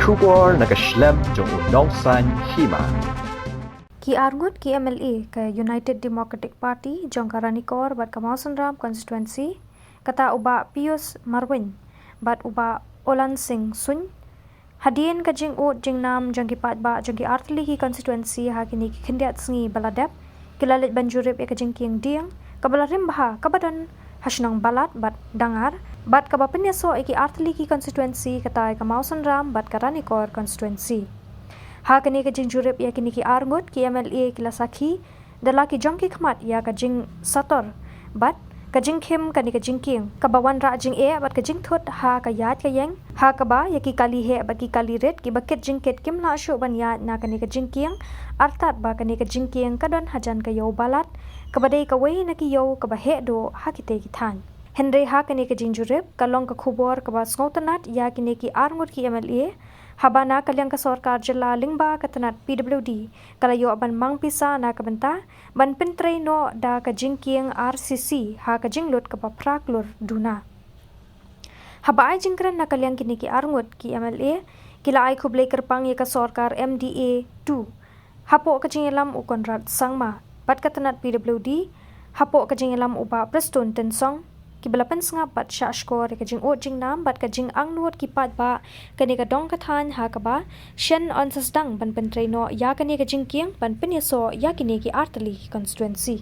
Kubor nakaslem jong unongsan hima. Ki Arngut ki MLA ke United Democratic Party jong Karanikor bat Kamausanram constituency kata uba Pius Marwin bat uba Olan Singh Sun hadien ka jing ut jing nam jong ki pat ba jong ki artli ki constituency ha kini ki khindiat sngi baladep kilalit banjurip ya ka jing kieng dieng kabalarim baha kabadan hasnong balat bat dangar bat kabapenya so iki artli ki constituency kata Kamausanram bat Karanikor constituency. Ha kini ka jing jurip ya kini ki Arngut ki MLA ki lasaki dalaki jong ki khmat ya ka jing sator bat ka jing khim kani ka jing king ka bawan ra jing e bat ka jing thut ha ka yat ka yeng ha ka ba ya ki kali he bat ki kali ret ki baket jing ket kim na shu ban ya na kani ka jing king artat ba kani ka jing king kadon hajan ka yo balat ka badai ka wei na ki yo ka ba he do ha ki te ki than Henry ha kani ka jing jurip kalong ka khubor ka ba sngotanat ya kini ki Arngut ki MLA habana kalyang ka sarkar jilla lingba katanat PWD kalayo aban mang pisa na kabenta ban pentre no da ka jingking RCC ha ka jinglut ka papraklur duna haba ai jingkran na kalyang kini ki Arngut ki MLA kila ai khublei kerpang ye ka sarkar MDA 2 hapo ka jingelam u Konrad Sangma bat katanat PWD hapo ka jingelam uba Preston Tensong kibalapan sanga bat shashkor ka jing o jing nam bat ka jing angnuot ki pat ba kani ka dong kathan ha ka ba shen on sasdang ban pentreno ya kani ka jing kieng ban penyeso ya kini ki artali constituency.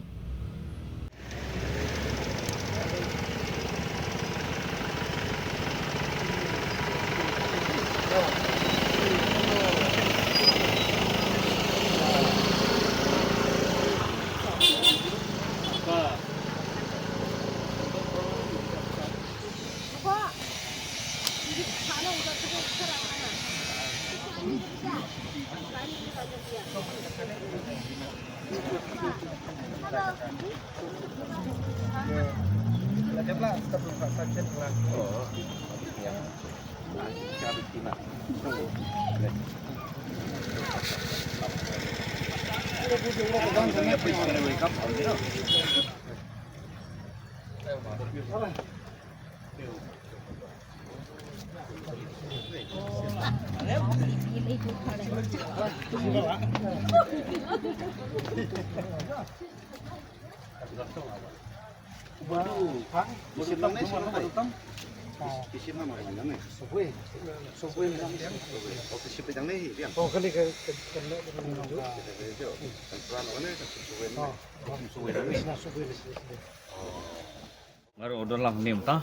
Ngaro odon lang nim ta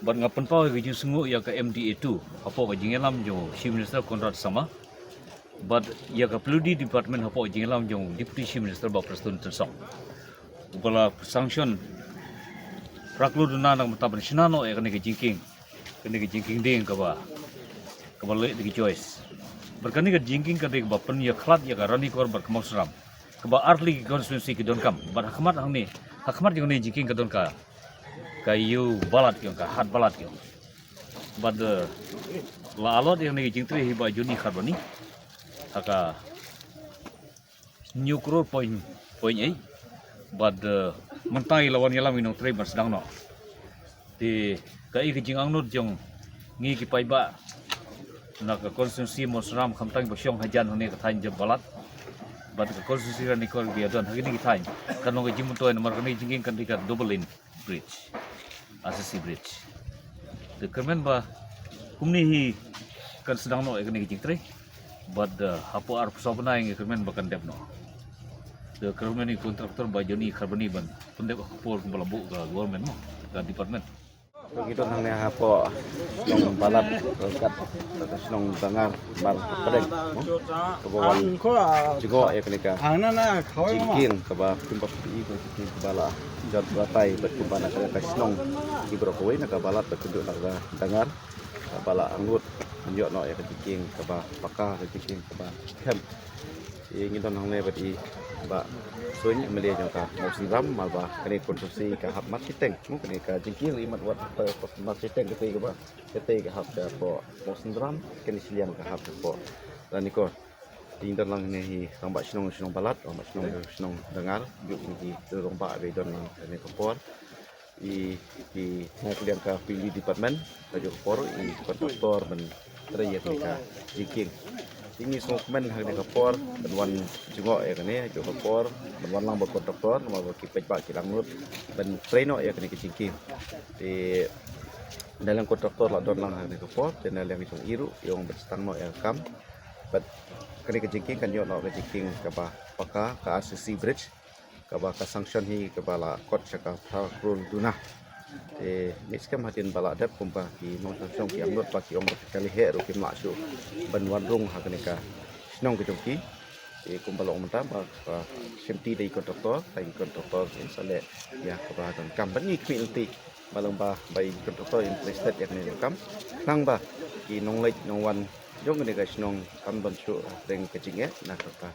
ban ngapen pau ge jing sungu ya ka MDA 2 apo ka jingelam jo Chief Minister Konrad Sama but ya ka Peludi Department apo jingelam jo Deputy Chief Minister ba Preston Tensong bala sanction praklud na nang mataban sinano e kani ke jingking ding ka ba le de choice berkani ke jingking ka de ba pen ya khlat ya ka Ranikor bar Kamausanram ka ba artli constituency ki don kam bar hakmat jong ni jingking ka don ka kayu balat kyong ka hat balat kyong bad la alot yang ni jingtri hi ba juni kharbani haka nyukro point ai bad mentai lawan yalam minong tre bar sedang no di kai ki jing angnut jong ngi ki pai ba na ka konstitusi Mosram khamtang ba syong hajan hone ka thain je balat bad ka konstitusi Ranikor bi adon hagini ki thain kanong ka jimun toy nomor kani jingking kan dikat double lane bridge ACC bridge the kermen ba kumni hi kan sedang no ekni jing tre but hapo ar sobna ing kermen ba kan dep no the kermen ni kontraktor ba joni kharbani ban pendep por balabu ga government no ga department begitu nang hapo nong balat kat nong dangar bar pedeng kebawan juga ya kenika jingkin keba timpa pi ko bala jat batai berkumpana ka snong di brokoi na balat berkuduk na dangar bala anggut anjo no ya jingking keba paka jingking keba hem ingin nang ne bati ba sunya melia jangka Mausanram malba kani konstruksi ka hab marketing mungkin ka jingking limat wat marketing ke ba ke hab ka po Mausanram kani silian ka hab po Ranikor tinggal lang ni rambak sinong balat rambak sinong dengar juk ni rambak be don ni kompor i nak lian ka pilih department baju kompor i kontraktor men terakhir mereka jiking. Ini semua men hak ni kapor, benwan juga ni juga kapor, benwan lang berkontraktor, nama berkipet pak kilang nut, ben trainer ni jiking. Di dalam kontraktor lah don lang hak ni kapor, dan dalam isong iru yang berstang no kam, but kini jiking kan yo no jiking kapa paka ke ACC bridge, kapa ke sanction hi kapa la kot cakap rule dunah. Next kam hatin bala dep kumpa ki nong song ki amnot pa ki ong kali he ro ki ma su ban wan rung ha kanika nong ki jongki kumpa lo menta ba semti dei kontraktor in sale ya ka dan kam ban ni ki inti balong ba bai kontraktor interested yak ni kam nang ba ki nong lek nong wan jong ni ka snong kam ban su teng ke jinge na ka